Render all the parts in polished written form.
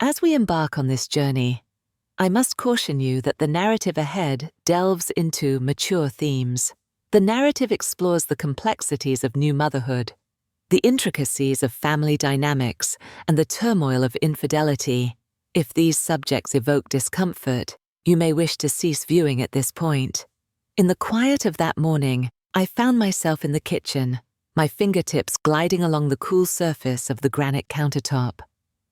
As we embark on this journey, I must caution you that the narrative ahead delves into mature themes. The narrative explores the complexities of new motherhood, the intricacies of family dynamics, and the turmoil of infidelity. If these subjects evoke discomfort, you may wish to cease viewing at this point. In the quiet of that morning, I found myself in the kitchen, my fingertips gliding along the cool surface of the granite countertop.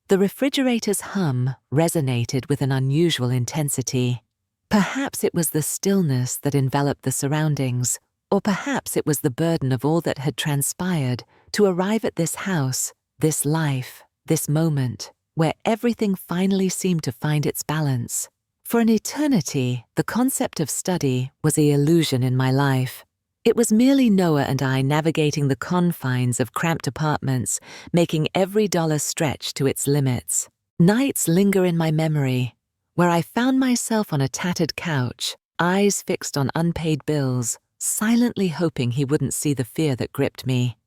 The refrigerator's hum resonated with an unusual intensity. Perhaps it was the stillness that enveloped the surroundings, or perhaps it was the burden of all that had transpired to arrive at this house, this life, this moment, where everything finally seemed to find its balance. For an eternity, the concept of study was an illusion in my life. It was merely Noah and I navigating the confines of cramped apartments, making every dollar stretch to its limits. Nights linger in my memory, where I found myself on a tattered couch, eyes fixed on unpaid bills, silently hoping he wouldn't see the fear that gripped me.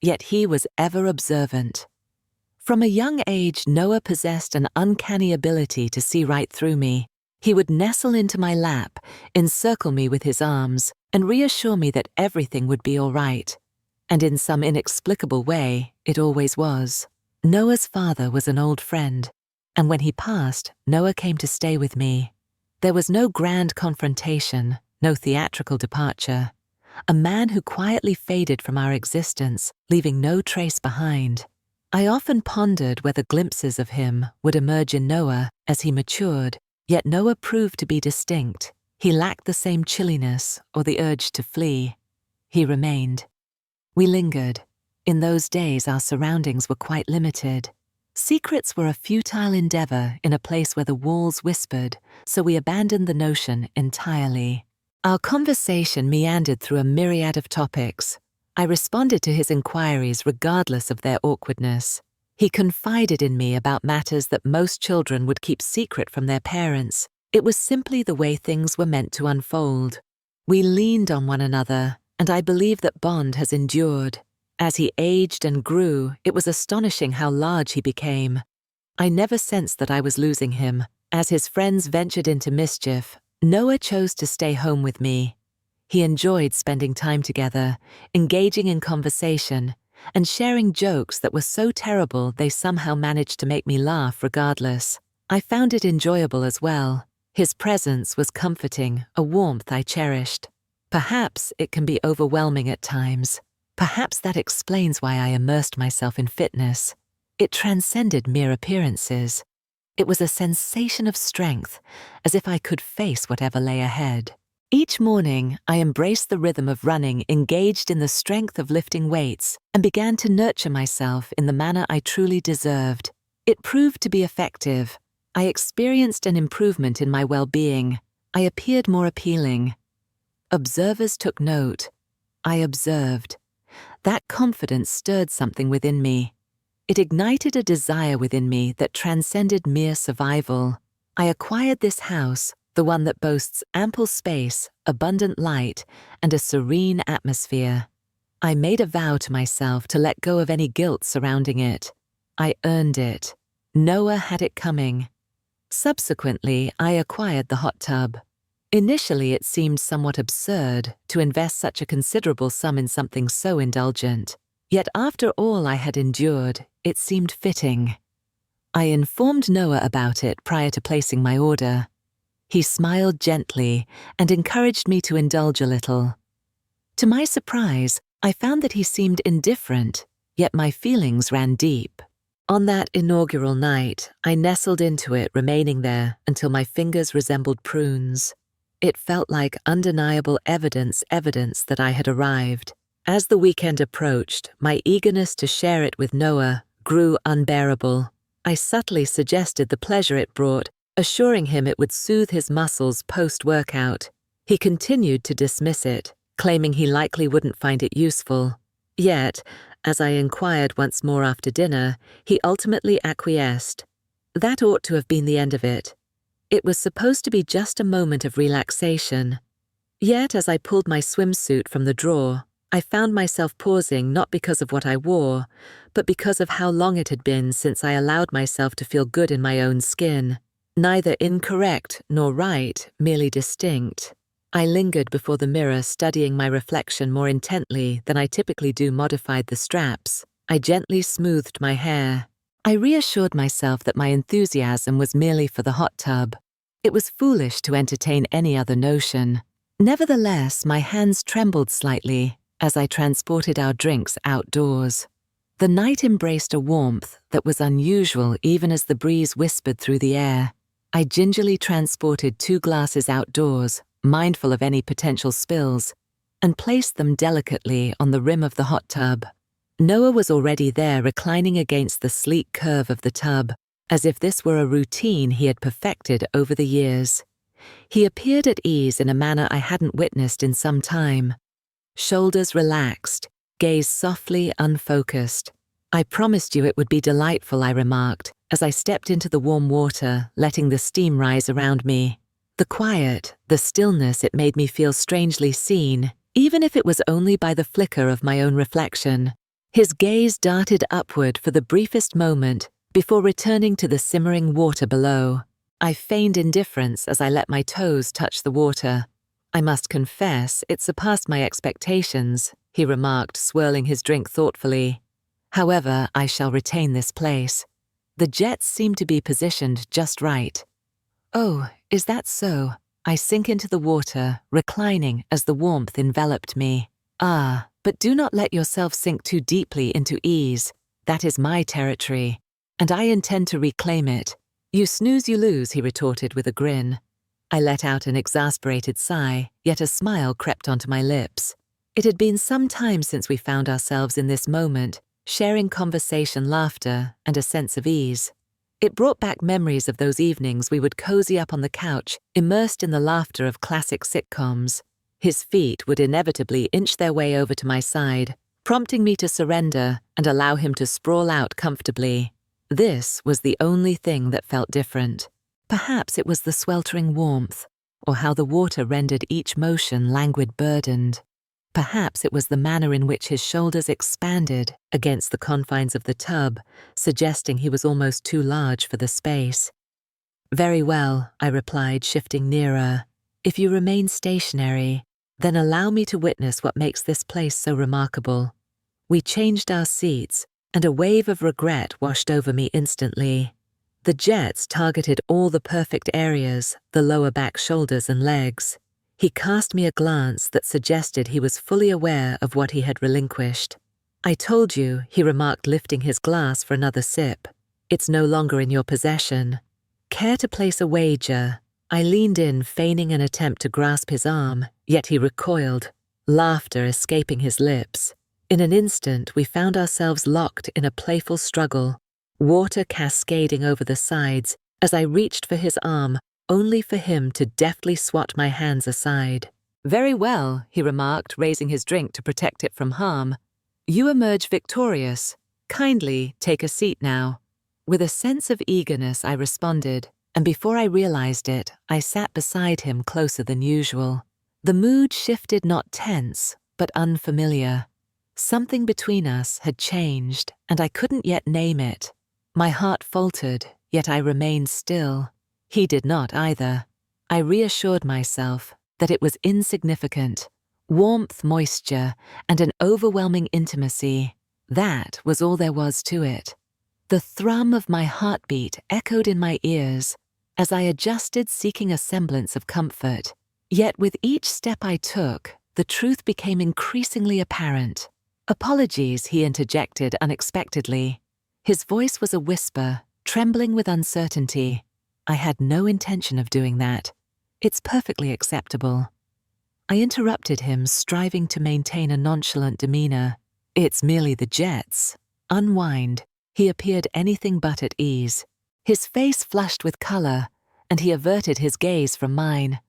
Yet he was ever observant. From a young age, Noah possessed an uncanny ability to see right through me. He would nestle into my lap, encircle me with his arms, and reassure me that everything would be all right. And in some inexplicable way, it always was. Noah's father was an old friend, and when he passed, Noah came to stay with me. There was no grand confrontation, no theatrical departure. A man who quietly faded from our existence, leaving no trace behind. I often pondered whether glimpses of him would emerge in Noah as he matured. Yet Noah proved to be distinct. He lacked the same chilliness or the urge to flee. He remained. We lingered. In those days, our surroundings were quite limited. Secrets were a futile endeavor in a place where the walls whispered, so we abandoned the notion entirely. Our conversation meandered through a myriad of topics. I responded to his inquiries regardless of their awkwardness. He confided in me about matters that most children would keep secret from their parents. It was simply the way things were meant to unfold. We leaned on one another, and I believe that bond has endured. As he aged and grew, it was astonishing how large he became. I never sensed that I was losing him. As his friends ventured into mischief, Noah chose to stay home with me. He enjoyed spending time together, engaging in conversation, and sharing jokes that were so terrible they somehow managed to make me laugh regardless. I found it enjoyable as well. His presence was comforting, a warmth I cherished. Perhaps it can be overwhelming at times. Perhaps that explains why I immersed myself in fitness. It transcended mere appearances. It was a sensation of strength, as if I could face whatever lay ahead. Each morning, I embraced the rhythm of running, engaged in the strength of lifting weights, and began to nurture myself in the manner I truly deserved. It proved to be effective. I experienced an improvement in my well-being. I appeared more appealing. Observers took note. I observed. That confidence stirred something within me. It ignited a desire within me that transcended mere survival. I acquired this house, the one that boasts ample space, abundant light, and a serene atmosphere. I made a vow to myself to let go of any guilt surrounding it. I earned it. Noah had it coming. Subsequently, I acquired the hot tub. Initially, it seemed somewhat absurd to invest such a considerable sum in something so indulgent. Yet after all I had endured, it seemed fitting. I informed Noah about it prior to placing my order. He smiled gently and encouraged me to indulge a little. To my surprise, I found that he seemed indifferent, yet my feelings ran deep. On that inaugural night, I nestled into it, remaining there until my fingers resembled prunes. It felt like undeniable evidence that I had arrived. As the weekend approached, my eagerness to share it with Noah grew unbearable. I subtly suggested the pleasure it brought, assuring him it would soothe his muscles post-workout. He continued to dismiss it, claiming he likely wouldn't find it useful. Yet, as I inquired once more after dinner, he ultimately acquiesced. That ought to have been the end of it. It was supposed to be just a moment of relaxation. Yet, as I pulled my swimsuit from the drawer, I found myself pausing not because of what I wore, but because of how long it had been since I allowed myself to feel good in my own skin. Neither incorrect nor right, merely distinct. I lingered before the mirror, studying my reflection more intently than I typically do. Modified the straps. I gently smoothed my hair. I reassured myself that my enthusiasm was merely for the hot tub. It was foolish to entertain any other notion. Nevertheless, my hands trembled slightly as I transported our drinks outdoors. The night embraced a warmth that was unusual even as the breeze whispered through the air. I gingerly transported 2 glasses outdoors, mindful of any potential spills, and placed them delicately on the rim of the hot tub. Noah was already there, reclining against the sleek curve of the tub, as if this were a routine he had perfected over the years. He appeared at ease in a manner I hadn't witnessed in some time. Shoulders relaxed, gaze softly unfocused. "I promised you it would be delightful," I remarked, as I stepped into the warm water, letting the steam rise around me. The quiet, the stillness, it made me feel strangely seen, even if it was only by the flicker of my own reflection. His gaze darted upward for the briefest moment before returning to the simmering water below. I feigned indifference as I let my toes touch the water. "I must confess, it surpassed my expectations," he remarked, swirling his drink thoughtfully. "However, I shall retain this place. The jets seem to be positioned just right." "Oh, is that so?" I sink into the water, reclining as the warmth enveloped me. "Ah, but do not let yourself sink too deeply into ease. That is my territory, and I intend to reclaim it." "You snooze, you lose," he retorted with a grin. I let out an exasperated sigh, yet a smile crept onto my lips. It had been some time since we found ourselves in this moment, sharing conversation, laughter, and a sense of ease. It brought back memories of those evenings we would cozy up on the couch, immersed in the laughter of classic sitcoms. His feet would inevitably inch their way over to my side, prompting me to surrender and allow him to sprawl out comfortably. This was the only thing that felt different. Perhaps it was the sweltering warmth, or how the water rendered each motion languid burdened. Perhaps it was the manner in which his shoulders expanded against the confines of the tub, suggesting he was almost too large for the space. "Very well," I replied, shifting nearer. "If you remain stationary, then allow me to witness what makes this place so remarkable." We changed our seats, and a wave of regret washed over me instantly. The jets targeted all the perfect areas, the lower back, shoulders, and legs. He cast me a glance that suggested he was fully aware of what he had relinquished. "I told you," he remarked, lifting his glass for another sip. "It's no longer in your possession. Care to place a wager?" I leaned in, feigning an attempt to grasp his arm, yet he recoiled, laughter escaping his lips. In an instant, we found ourselves locked in a playful struggle, water cascading over the sides as I reached for his arm, only for him to deftly swat my hands aside. "Very well," he remarked, raising his drink to protect it from harm. "You emerge victorious. Kindly take a seat now." With a sense of eagerness, I responded, and before I realized it, I sat beside him closer than usual. The mood shifted, not tense, but unfamiliar. Something between us had changed, and I couldn't yet name it. My heart faltered, yet I remained still. He did not either. I reassured myself that it was insignificant. Warmth, moisture, and an overwhelming intimacy. That was all there was to it. The thrum of my heartbeat echoed in my ears as I adjusted, seeking a semblance of comfort. Yet with each step I took, the truth became increasingly apparent. "Apologies," he interjected unexpectedly. His voice was a whisper, trembling with uncertainty. I had no intention of doing that. It's perfectly acceptable. I interrupted him, striving to maintain a nonchalant demeanor. "It's merely the jets." Unwind, he appeared anything but at ease. His face flushed with color, and he averted his gaze from mine.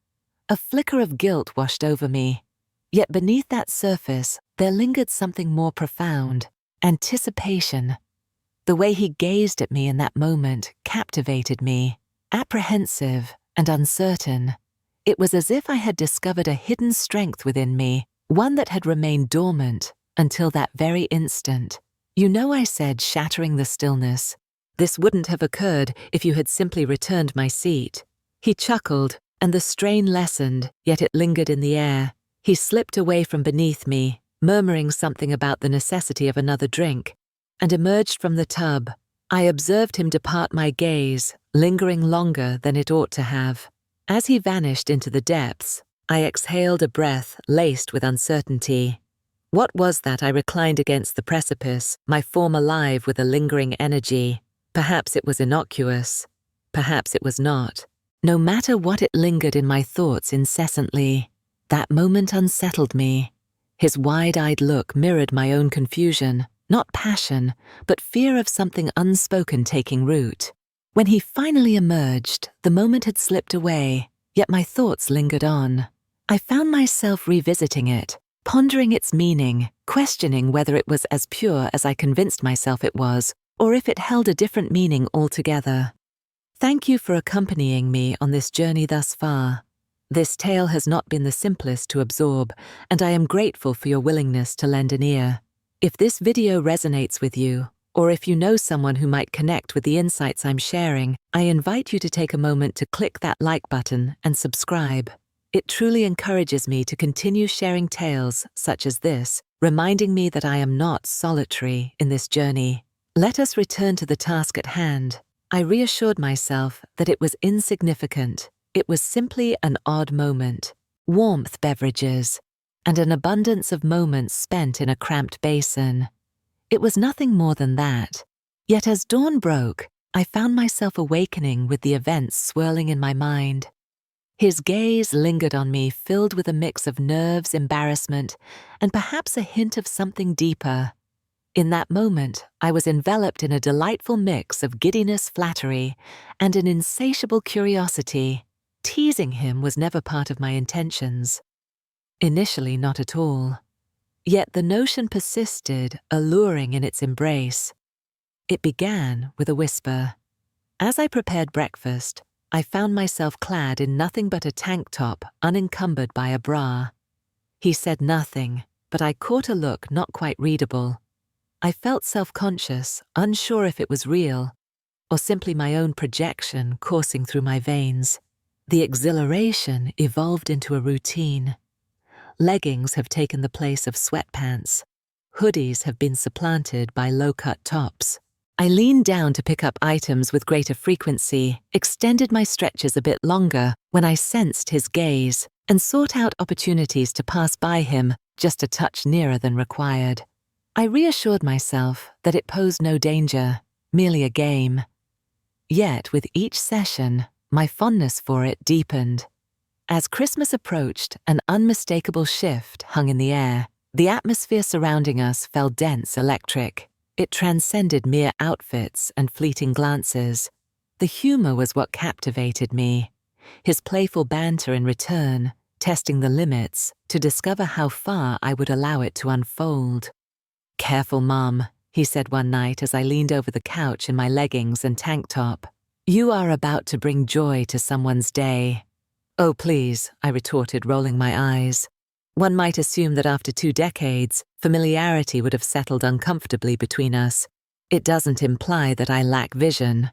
A flicker of guilt washed over me. Yet beneath that surface, there lingered something more profound: anticipation. The way he gazed at me in that moment captivated me, apprehensive and uncertain. It was as if I had discovered a hidden strength within me, one that had remained dormant until that very instant. "You know," I said, shattering the stillness, "this wouldn't have occurred if you had simply returned my seat." He chuckled, and the strain lessened, yet it lingered in the air. He slipped away from beneath me, murmuring something about the necessity of another drink, and emerged from the tub. I observed him depart my gaze, lingering longer than it ought to have. As he vanished into the depths, I exhaled a breath laced with uncertainty. What was that? I reclined against the precipice, my form alive with a lingering energy. Perhaps it was innocuous. Perhaps it was not. No matter what, it lingered in my thoughts incessantly. That moment unsettled me. His wide-eyed look mirrored my own confusion, not passion, but fear of something unspoken taking root. When he finally emerged, the moment had slipped away, yet my thoughts lingered on. I found myself revisiting it, pondering its meaning, questioning whether it was as pure as I convinced myself it was, or if it held a different meaning altogether. Thank you for accompanying me on this journey thus far. This tale has not been the simplest to absorb, and I am grateful for your willingness to lend an ear. If this video resonates with you, or if you know someone who might connect with the insights I'm sharing, I invite you to take a moment to click that like button and subscribe. It truly encourages me to continue sharing tales such as this, reminding me that I am not solitary in this journey. Let us return to the task at hand. I reassured myself that it was insignificant. It was simply an odd moment, warmth beverages, and an abundance of moments spent in a cramped basin. It was nothing more than that. Yet as dawn broke, I found myself awakening with the events swirling in my mind. His gaze lingered on me, filled with a mix of nerves, embarrassment, and perhaps a hint of something deeper. In that moment, I was enveloped in a delightful mix of giddiness, flattery, and an insatiable curiosity. Teasing him was never part of my intentions. Initially, not at all. Yet the notion persisted, alluring in its embrace. It began with a whisper. As I prepared breakfast, I found myself clad in nothing but a tank top, unencumbered by a bra. He said nothing, but I caught a look not quite readable. I felt self-conscious, unsure if it was real, or simply my own projection coursing through my veins. The exhilaration evolved into a routine. Leggings have taken the place of sweatpants. Hoodies have been supplanted by low-cut tops. I leaned down to pick up items with greater frequency, extended my stretches a bit longer when I sensed his gaze, and sought out opportunities to pass by him just a touch nearer than required. I reassured myself that it posed no danger, merely a game. Yet with each session, my fondness for it deepened. As Christmas approached, an unmistakable shift hung in the air. The atmosphere surrounding us felt dense, electric. It transcended mere outfits and fleeting glances. The humor was what captivated me. His playful banter in return, testing the limits to discover how far I would allow it to unfold. "Careful, Mom," he said one night as I leaned over the couch in my leggings and tank top. "You are about to bring joy to someone's day." "Oh, please," I retorted, rolling my eyes. One might assume that after 2 decades, familiarity would have settled uncomfortably between us. It doesn't imply that I lack vision.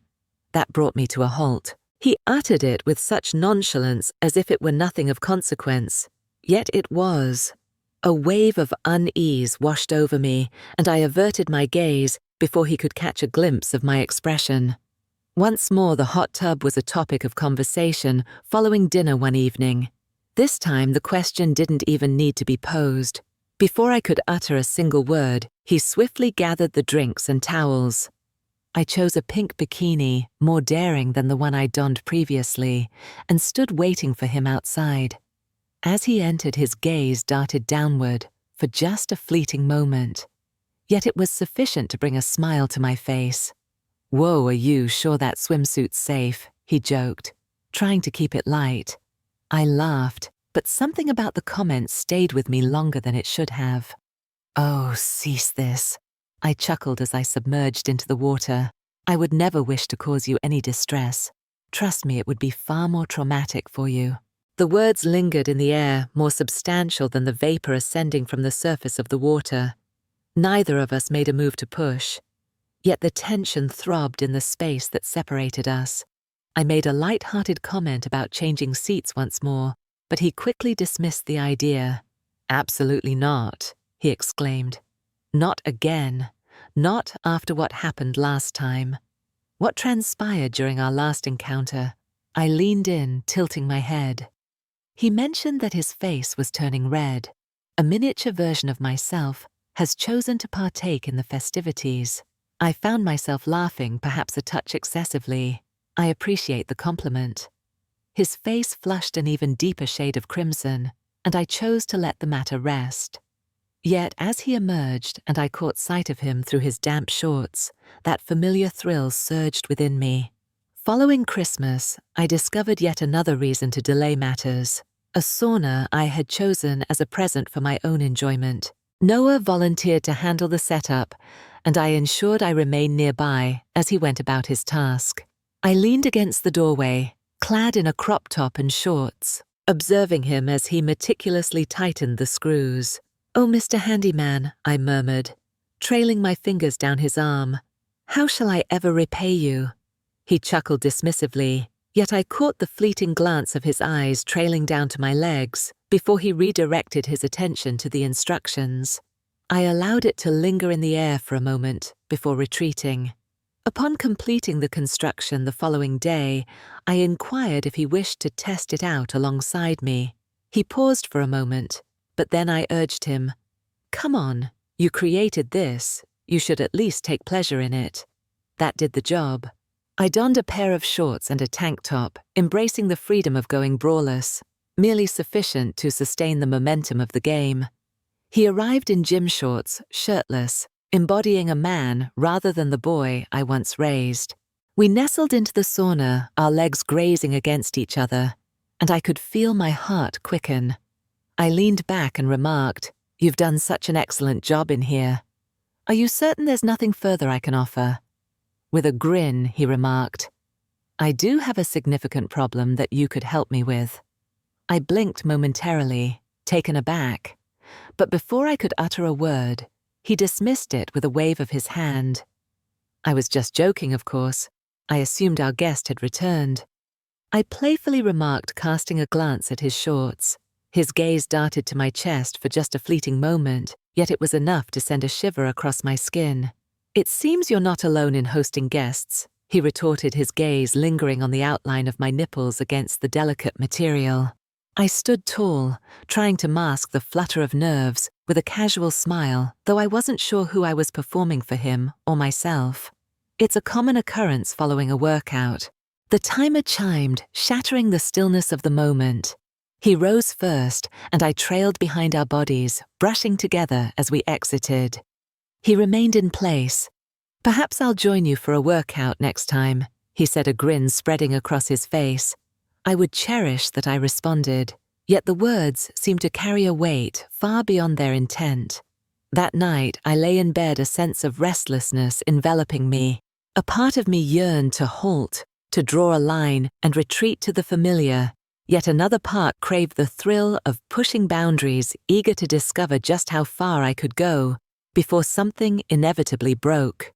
That brought me to a halt. He uttered it with such nonchalance as if it were nothing of consequence. Yet it was. A wave of unease washed over me, and I averted my gaze before he could catch a glimpse of my expression. Once more, the hot tub was a topic of conversation following dinner one evening. This time, the question didn't even need to be posed. Before I could utter a single word, he swiftly gathered the drinks and towels. I chose a pink bikini, more daring than the one I'd donned previously, and stood waiting for him outside. As he entered, his gaze darted downward for just a fleeting moment. Yet it was sufficient to bring a smile to my face. "Whoa, are you sure that swimsuit's safe?" he joked, trying to keep it light. I laughed, but something about the comment stayed with me longer than it should have. "Oh, cease this," I chuckled as I submerged into the water. "I would never wish to cause you any distress. Trust me, it would be far more traumatic for you." The words lingered in the air, more substantial than the vapor ascending from the surface of the water. Neither of us made a move to push. Yet the tension throbbed in the space that separated us. I made a light-hearted comment about changing seats once more, but he quickly dismissed the idea. "Absolutely not," he exclaimed. "Not again. Not after what happened last time." "What transpired during our last encounter?" I leaned in, tilting my head. He mentioned that his face was turning red. A miniature version of myself has chosen to partake in the festivities. I found myself laughing, perhaps a touch excessively. I appreciate the compliment. His face flushed an even deeper shade of crimson, and I chose to let the matter rest. Yet as he emerged and I caught sight of him through his damp shorts, that familiar thrill surged within me. Following Christmas, I discovered yet another reason to delay matters. A sauna I had chosen as a present for my own enjoyment. Noah volunteered to handle the setup, and I ensured I remained nearby as he went about his task. I leaned against the doorway, clad in a crop top and shorts, observing him as he meticulously tightened the screws. "Oh, Mr. Handyman," I murmured, trailing my fingers down his arm. "How shall I ever repay you?" He chuckled dismissively, yet I caught the fleeting glance of his eyes trailing down to my legs before he redirected his attention to the instructions. I allowed it to linger in the air for a moment before retreating. Upon completing the construction the following day, I inquired if he wished to test it out alongside me. He paused for a moment, but then I urged him, "Come on, you created this. You should at least take pleasure in it." That did the job. I donned a pair of shorts and a tank top, embracing the freedom of going braless, merely sufficient to sustain the momentum of the game. He arrived in gym shorts, shirtless, embodying a man rather than the boy I once raised. We nestled into the sauna, our legs grazing against each other, and I could feel my heart quicken. I leaned back and remarked, "You've done such an excellent job in here. Are you certain there's nothing further I can offer?" With a grin, he remarked, "I do have a significant problem that you could help me with." I blinked momentarily, taken aback, but before I could utter a word, he dismissed it with a wave of his hand. I was just joking, of course. I assumed our guest had returned. I playfully remarked, casting a glance at his shorts. His gaze darted to my chest for just a fleeting moment, yet it was enough to send a shiver across my skin. "It seems you're not alone in hosting guests," he retorted, his gaze lingering on the outline of my nipples against the delicate material. I stood tall, trying to mask the flutter of nerves with a casual smile, though I wasn't sure who I was performing for, him or myself. It's a common occurrence following a workout. The timer chimed, shattering the stillness of the moment. He rose first, and I trailed behind our bodies, brushing together as we exited. He remained in place. "Perhaps I'll join you for a workout next time," he said, a grin spreading across his face. I would cherish that I responded, yet the words seemed to carry a weight far beyond their intent. That night, I lay in bed, a sense of restlessness enveloping me. A part of me yearned to halt, to draw a line and retreat to the familiar, yet another part craved the thrill of pushing boundaries, eager to discover just how far I could go before something inevitably broke.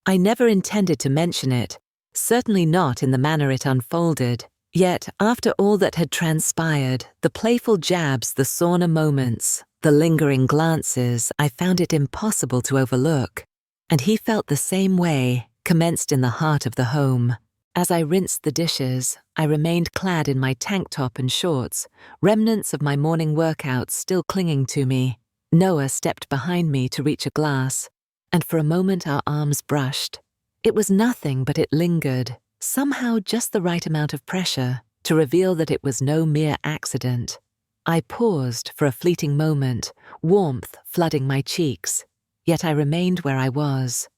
I never intended to mention it, certainly not in the manner it unfolded. Yet, after all that had transpired, the playful jabs, the sauna moments, the lingering glances, I found it impossible to overlook. And he felt the same way, commenced in the heart of the home. As I rinsed the dishes, I remained clad in my tank top and shorts, remnants of my morning workouts still clinging to me. Noah stepped behind me to reach a glass, and for a moment our arms brushed. It was nothing, but it lingered, somehow just the right amount of pressure to reveal that it was no mere accident. I paused for a fleeting moment, warmth flooding my cheeks, yet I remained where I was.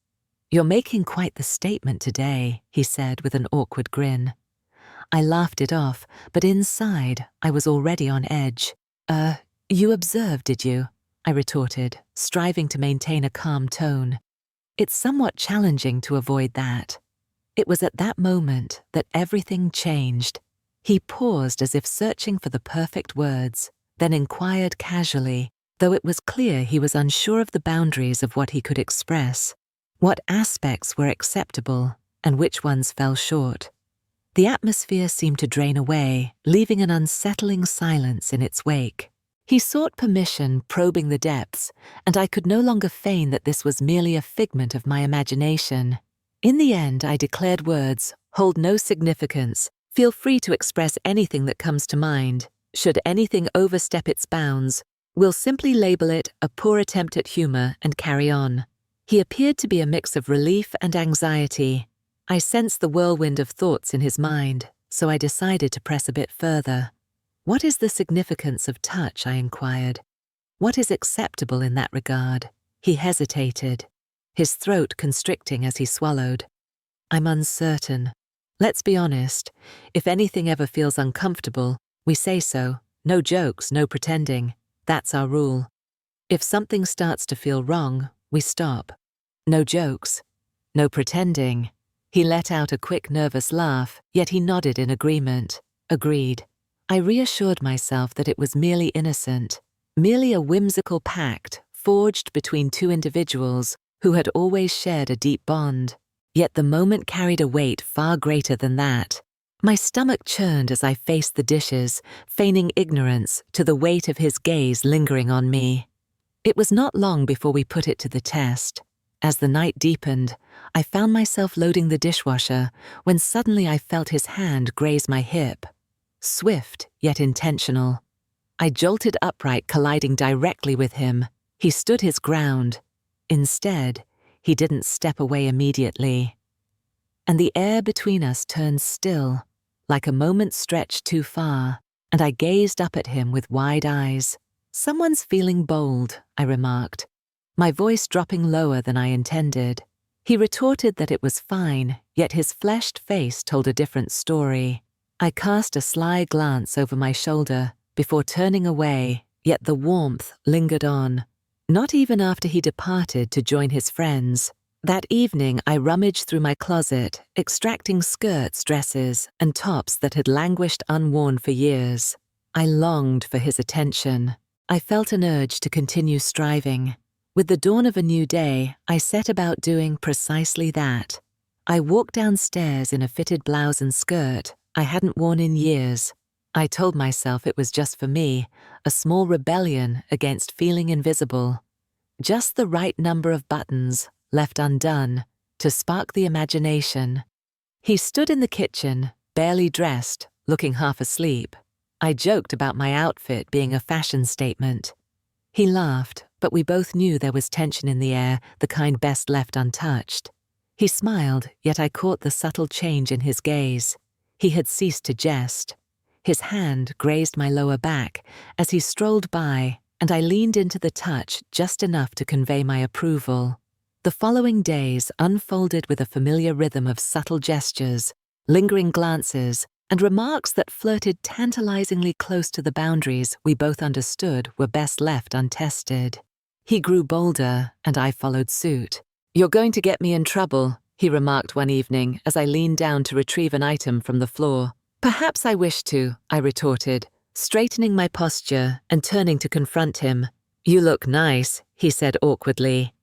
"You're making quite the statement today," he said with an awkward grin. I laughed it off, but inside I was already on edge. You observed, did you?" I retorted, striving to maintain a calm tone. It's somewhat challenging to avoid that. It was at that moment that everything changed. He paused as if searching for the perfect words, then inquired casually, though it was clear he was unsure of the boundaries of what he could express, what aspects were acceptable and which ones fell short. The atmosphere seemed to drain away, leaving an unsettling silence in its wake. He sought permission, probing the depths, and I could no longer feign that this was merely a figment of my imagination. In the end, I declared words hold no significance. Feel free to express anything that comes to mind. Should anything overstep its bounds, we'll simply label it a poor attempt at humor and carry on. He appeared to be a mix of relief and anxiety. I sensed the whirlwind of thoughts in his mind, so I decided to press a bit further. What is the significance of touch? I inquired. What is acceptable in that regard? He hesitated, his throat constricting as he swallowed. I'm uncertain. Let's be honest. If anything ever feels uncomfortable, we say so. No jokes, no pretending. That's our rule. If something starts to feel wrong, we stop. No jokes. No pretending. He let out a quick, nervous laugh, yet he nodded in agreement. Agreed. I reassured myself that it was merely innocent, merely a whimsical pact forged between two individuals who had always shared a deep bond. Yet the moment carried a weight far greater than that. My stomach churned as I faced the dishes, feigning ignorance to the weight of his gaze lingering on me. It was not long before we put it to the test. As the night deepened, I found myself loading the dishwasher when suddenly I felt his hand graze my hip. Swift, yet intentional. I jolted upright, colliding directly with him. He stood his ground. Instead, he didn't step away immediately. And the air between us turned still, like a moment stretched too far, and I gazed up at him with wide eyes. Someone's feeling bold, I remarked, my voice dropping lower than I intended. He retorted that it was fine, yet his fleshed face told a different story. I cast a sly glance over my shoulder before turning away, yet the warmth lingered on. Not even after he departed to join his friends. That evening, I rummaged through my closet, extracting skirts, dresses, and tops that had languished unworn for years. I longed for his attention. I felt an urge to continue striving. With the dawn of a new day, I set about doing precisely that. I walked downstairs in a fitted blouse and skirt I hadn't worn in years. I told myself it was just for me, a small rebellion against feeling invisible. Just the right number of buttons, left undone, to spark the imagination. He stood in the kitchen, barely dressed, looking half asleep. I joked about my outfit being a fashion statement. He laughed, but we both knew there was tension in the air, the kind best left untouched. He smiled, yet I caught the subtle change in his gaze. He had ceased to jest. His hand grazed my lower back as he strolled by, and I leaned into the touch just enough to convey my approval. The following days unfolded with a familiar rhythm of subtle gestures, lingering glances, and remarks that flirted tantalizingly close to the boundaries we both understood were best left untested. He grew bolder, and I followed suit. "You're going to get me in trouble," he remarked one evening as I leaned down to retrieve an item from the floor. "Perhaps I wish to," I retorted, straightening my posture and turning to confront him. "You look nice," he said awkwardly.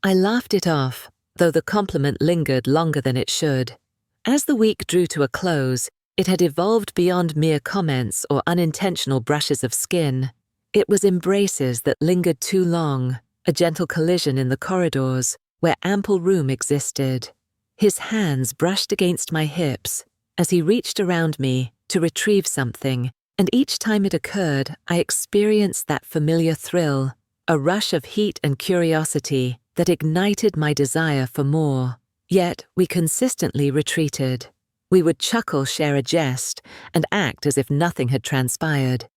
I laughed it off, though the compliment lingered longer than it should. As the week drew to a close, it had evolved beyond mere comments or unintentional brushes of skin. It was embraces that lingered too long, a gentle collision in the corridors where ample room existed. His hands brushed against my hips as he reached around me to retrieve something, and each time it occurred, I experienced that familiar thrill, a rush of heat and curiosity that ignited my desire for more. Yet we consistently retreated. We would chuckle, share a jest, and act as if nothing had transpired.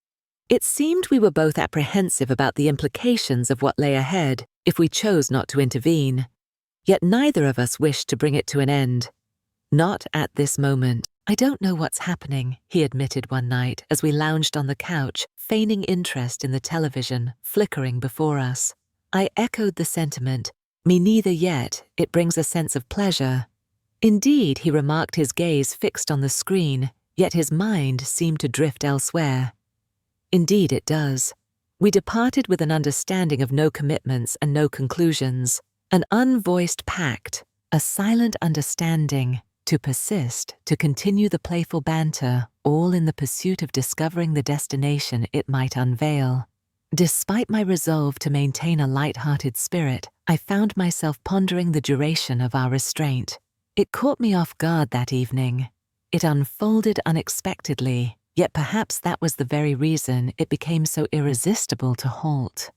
It seemed we were both apprehensive about the implications of what lay ahead if we chose not to intervene. Yet neither of us wished to bring it to an end. Not at this moment. "I don't know what's happening," he admitted one night as we lounged on the couch, feigning interest in the television flickering before us. I echoed the sentiment. "Me neither yet. It brings a sense of pleasure." "Indeed," he remarked, his gaze fixed on the screen, yet his mind seemed to drift elsewhere. Indeed it does. We departed with an understanding of no commitments and no conclusions, an unvoiced pact, a silent understanding, to persist, to continue the playful banter, all in the pursuit of discovering the destination it might unveil. Despite my resolve to maintain a light-hearted spirit, I found myself pondering the duration of our restraint. It caught me off guard that evening. It unfolded unexpectedly, yet perhaps that was the very reason it became so irresistible to halt.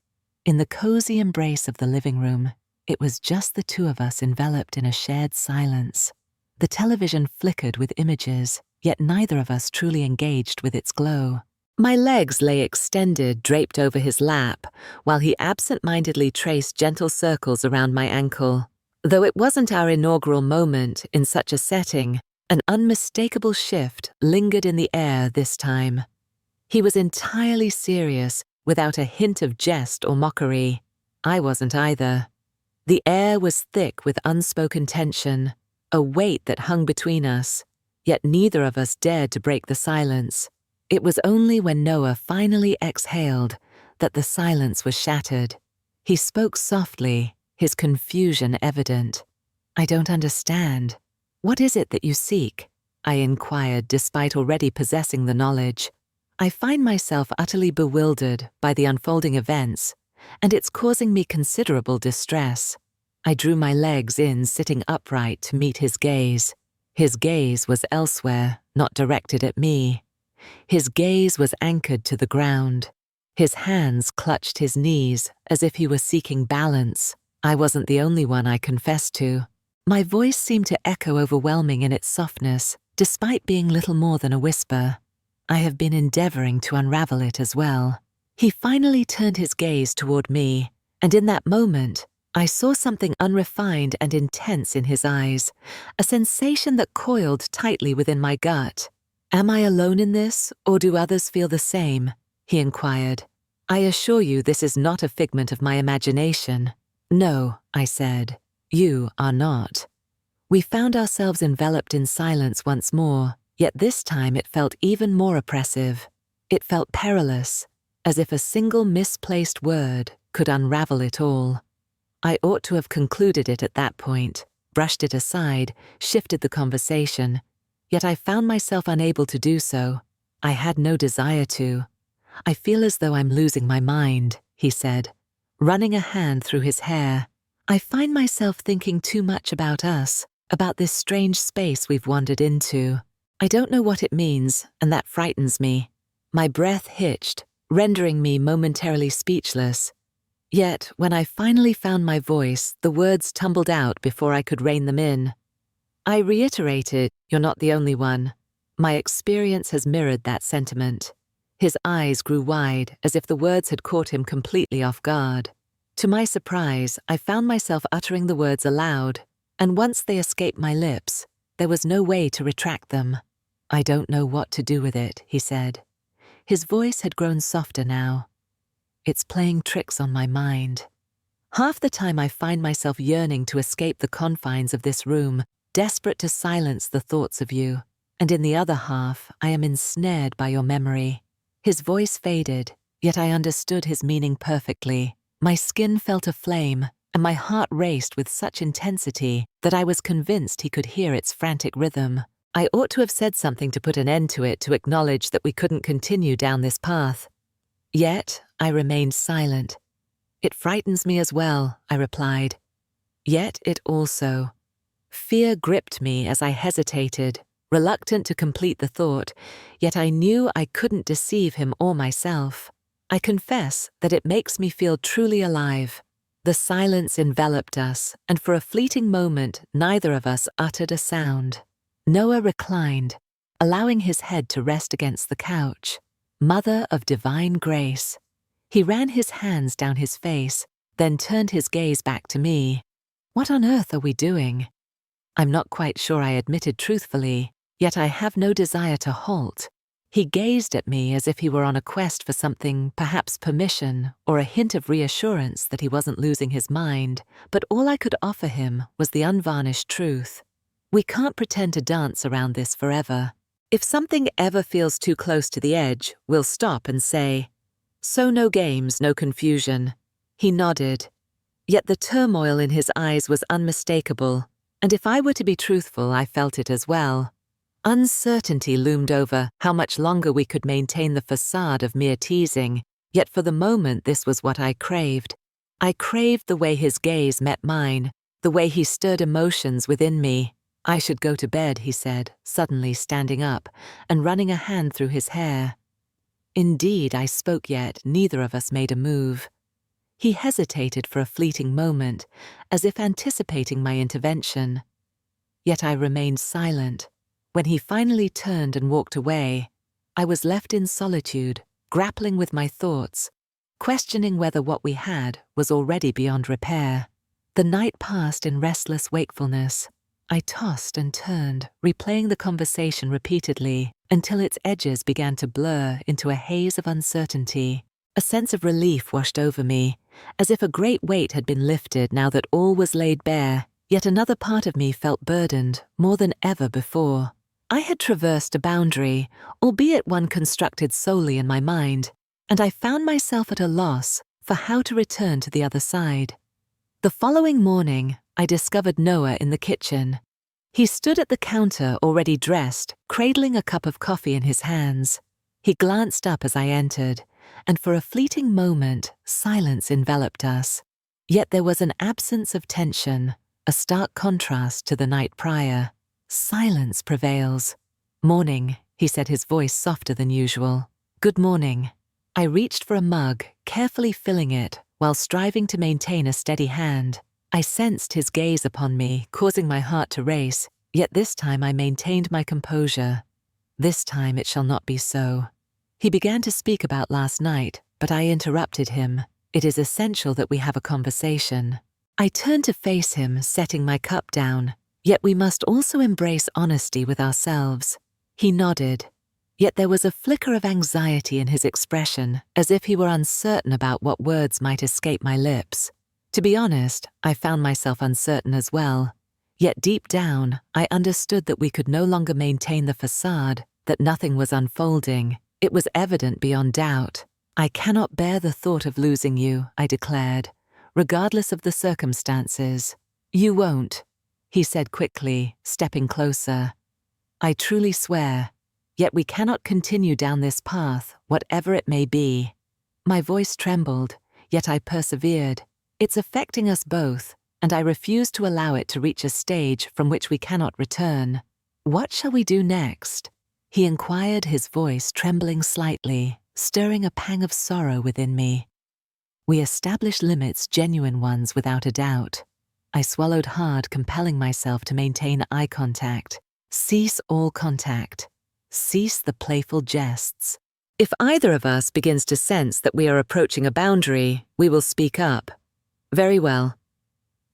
In the cozy embrace of the living room, it was just the two of us enveloped in a shared silence. The television flickered with images, yet neither of us truly engaged with its glow. My legs lay extended, draped over his lap, while he absent-mindedly traced gentle circles around my ankle. Though it wasn't our inaugural moment in such a setting, an unmistakable shift lingered in the air this time. He was entirely serious, without a hint of jest or mockery. I wasn't either. The air was thick with unspoken tension, a weight that hung between us, yet neither of us dared to break the silence. It was only when Noah finally exhaled that the silence was shattered. He spoke softly, his confusion evident. "I don't understand. What is it that you seek?" I inquired, despite already possessing the knowledge. I find myself utterly bewildered by the unfolding events, and it's causing me considerable distress. I drew my legs in, sitting upright to meet his gaze. His gaze was elsewhere, not directed at me. His gaze was anchored to the ground. His hands clutched his knees as if he were seeking balance. I wasn't the only one, I confessed to. My voice seemed to echo overwhelming in its softness, despite being little more than a whisper. I have been endeavoring to unravel it as well. He finally turned his gaze toward me, and in that moment, I saw something unrefined and intense in his eyes, a sensation that coiled tightly within my gut. "Am I alone in this, or do others feel the same?" he inquired. "I assure you this is not a figment of my imagination." "No," I said, "you are not." We found ourselves enveloped in silence once more, yet this time it felt even more oppressive. It felt perilous, as if a single misplaced word could unravel it all. I ought to have concluded it at that point, brushed it aside, shifted the conversation, yet I found myself unable to do so. I had no desire to. "I feel as though I'm losing my mind," he said, running a hand through his hair. "I find myself thinking too much about us, about this strange space we've wandered into. I don't know what it means, and that frightens me." My breath hitched, rendering me momentarily speechless. Yet, when I finally found my voice, the words tumbled out before I could rein them in. I reiterated, "You're not the only one." My experience has mirrored that sentiment. His eyes grew wide, as if the words had caught him completely off guard. To my surprise, I found myself uttering the words aloud, and once they escaped my lips, there was no way to retract them. "I don't know what to do with it," he said. His voice had grown softer now. "It's playing tricks on my mind. Half the time I find myself yearning to escape the confines of this room, desperate to silence the thoughts of you, and in the other half I am ensnared by your memory." His voice faded, yet I understood his meaning perfectly. My skin felt aflame, and my heart raced with such intensity that I was convinced he could hear its frantic rhythm. I ought to have said something to put an end to it, to acknowledge that we couldn't continue down this path. Yet I remained silent. "It frightens me as well," I replied. Yet it also. Fear gripped me as I hesitated, reluctant to complete the thought, yet I knew I couldn't deceive him or myself. I confess that it makes me feel truly alive. The silence enveloped us, and for a fleeting moment neither of us uttered a sound. Noah reclined, allowing his head to rest against the couch. Mother of divine grace. He ran his hands down his face, then turned his gaze back to me. "What on earth are we doing?" I'm not quite sure I admitted truthfully, yet I have no desire to halt. He gazed at me as if he were on a quest for something, perhaps permission, or a hint of reassurance that he wasn't losing his mind, but all I could offer him was the unvarnished truth. "We can't pretend to dance around this forever. If something ever feels too close to the edge, we'll stop and say, "So no games, no confusion." He nodded. Yet the turmoil in his eyes was unmistakable, and if I were to be truthful, I felt it as well. Uncertainty loomed over how much longer we could maintain the facade of mere teasing, yet for the moment this was what I craved. I craved the way his gaze met mine, the way he stirred emotions within me. "I should go to bed," he said, suddenly standing up and running a hand through his hair. Indeed, I spoke yet neither of us made a move. He hesitated for a fleeting moment, as if anticipating my intervention. Yet I remained silent. When he finally turned and walked away, I was left in solitude, grappling with my thoughts, questioning whether what we had was already beyond repair. The night passed in restless wakefulness. I tossed and turned, replaying the conversation repeatedly until its edges began to blur into a haze of uncertainty. A sense of relief washed over me, as if a great weight had been lifted now that all was laid bare, yet another part of me felt burdened more than ever before. I had traversed a boundary, albeit one constructed solely in my mind, and I found myself at a loss for how to return to the other side. The following morning, I discovered Noah in the kitchen. He stood at the counter already dressed, cradling a cup of coffee in his hands. He glanced up as I entered, and for a fleeting moment, silence enveloped us. Yet there was an absence of tension, a stark contrast to the night prior. Silence prevails. "Morning," he said, his voice softer than usual. "Good morning." I reached for a mug, carefully filling it, while striving to maintain a steady hand. I sensed his gaze upon me, causing my heart to race, yet this time I maintained my composure. "This time it shall not be so." He began to speak about last night, but I interrupted him. "It is essential that we have a conversation." I turned to face him, setting my cup down. "Yet we must also embrace honesty with ourselves." He nodded. Yet there was a flicker of anxiety in his expression, as if he were uncertain about what words might escape my lips. To be honest, I found myself uncertain as well. Yet deep down, I understood that we could no longer maintain the facade, that nothing was unfolding. It was evident beyond doubt. "I cannot bear the thought of losing you," I declared, regardless of the circumstances. "You won't," he said quickly, stepping closer. "I truly swear. Yet we cannot continue down this path, whatever it may be." My voice trembled, yet I persevered. "It's affecting us both, and I refuse to allow it to reach a stage from which we cannot return. What shall we do next?" he inquired, his voice trembling slightly, stirring a pang of sorrow within me. "We establish limits, genuine ones without a doubt." I swallowed hard, compelling myself to maintain eye contact. "Cease all contact. Cease the playful jests. If either of us begins to sense that we are approaching a boundary, we will speak up." "Very well."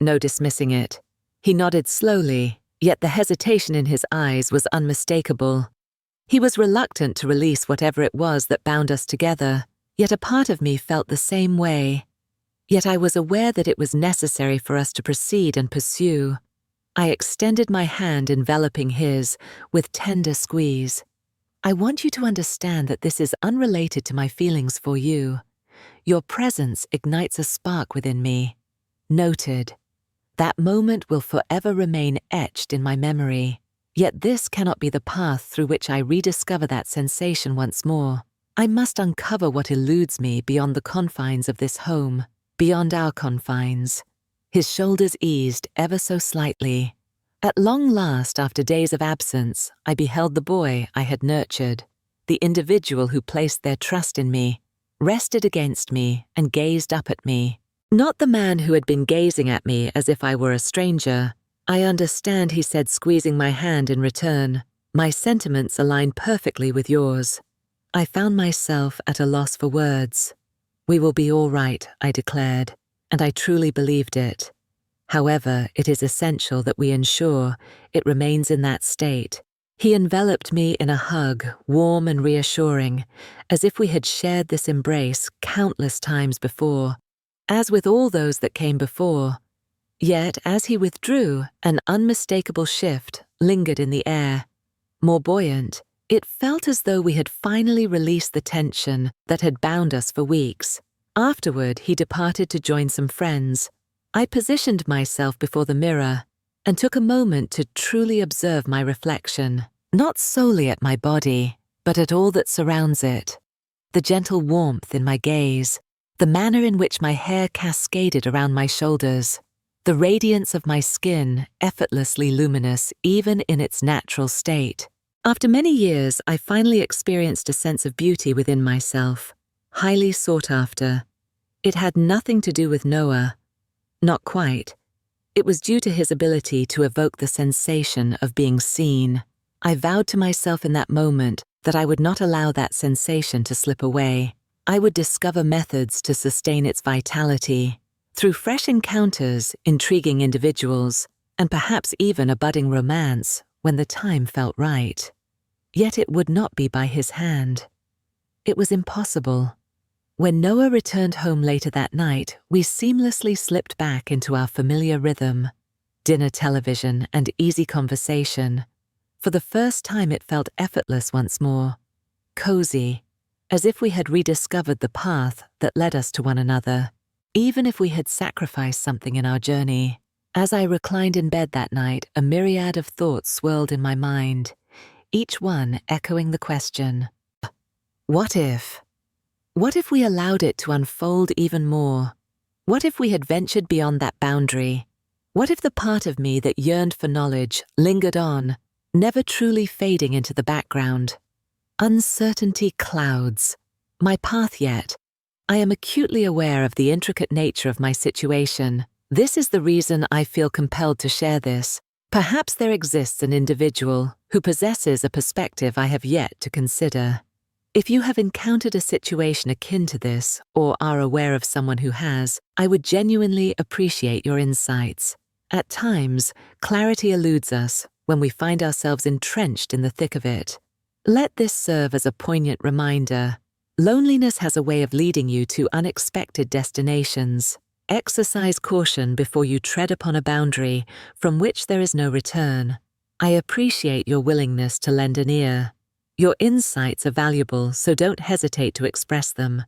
No dismissing it. He nodded slowly, yet the hesitation in his eyes was unmistakable. He was reluctant to release whatever it was that bound us together, yet a part of me felt the same way. Yet I was aware that it was necessary for us to proceed and pursue. I extended my hand, enveloping his with tender squeeze. "I want you to understand that this is unrelated to my feelings for you. Your presence ignites a spark within me." Noted. That moment will forever remain etched in my memory. Yet this cannot be the path through which I rediscover that sensation once more. I must uncover what eludes me beyond the confines of this home, beyond our confines. His shoulders eased ever so slightly. At long last, after days of absence, I beheld the boy I had nurtured, the individual who placed their trust in me, rested against me and gazed up at me. Not the man who had been gazing at me as if I were a stranger. "I understand," he said, squeezing my hand in return. "My sentiments align perfectly with yours." I found myself at a loss for words. "We will be all right," I declared, and I truly believed it. However, it is essential that we ensure it remains in that state. He enveloped me in a hug, warm and reassuring, as if we had shared this embrace countless times before, as with all those that came before. Yet, as he withdrew, an unmistakable shift lingered in the air. More buoyant, It felt as though we had finally released the tension that had bound us for weeks. Afterward, he departed to join some friends. I positioned myself before the mirror and took a moment to truly observe my reflection, not solely at my body, but at all that surrounds it. The gentle warmth in my gaze, the manner in which my hair cascaded around my shoulders, the radiance of my skin, effortlessly luminous even in its natural state. After many years, I finally experienced a sense of beauty within myself, highly sought after. It had nothing to do with Noah. Not quite. It was due to his ability to evoke the sensation of being seen. I vowed to myself in that moment that I would not allow that sensation to slip away. I would discover methods to sustain its vitality through fresh encounters, intriguing individuals, and perhaps even a budding romance when the time felt right. Yet it would not be by his hand. It was impossible. When Noah returned home later that night, we seamlessly slipped back into our familiar rhythm. Dinner television and easy conversation. For the first time it felt effortless once more. Cozy, as if we had rediscovered the path that led us to one another, even if we had sacrificed something in our journey. As I reclined in bed that night, a myriad of thoughts swirled in my mind, each one echoing the question, what if? What if we allowed it to unfold even more? What if we had ventured beyond that boundary? What if the part of me that yearned for knowledge lingered on, never truly fading into the background? Uncertainty clouds my path yet. I am acutely aware of the intricate nature of my situation. This is the reason I feel compelled to share this. Perhaps there exists an individual who possesses a perspective I have yet to consider. If you have encountered a situation akin to this, or are aware of someone who has, I would genuinely appreciate your insights. At times, clarity eludes us when we find ourselves entrenched in the thick of it. Let this serve as a poignant reminder. Loneliness has a way of leading you to unexpected destinations. Exercise caution before you tread upon a boundary from which there is no return. I appreciate your willingness to lend an ear. Your insights are valuable, so don't hesitate to express them.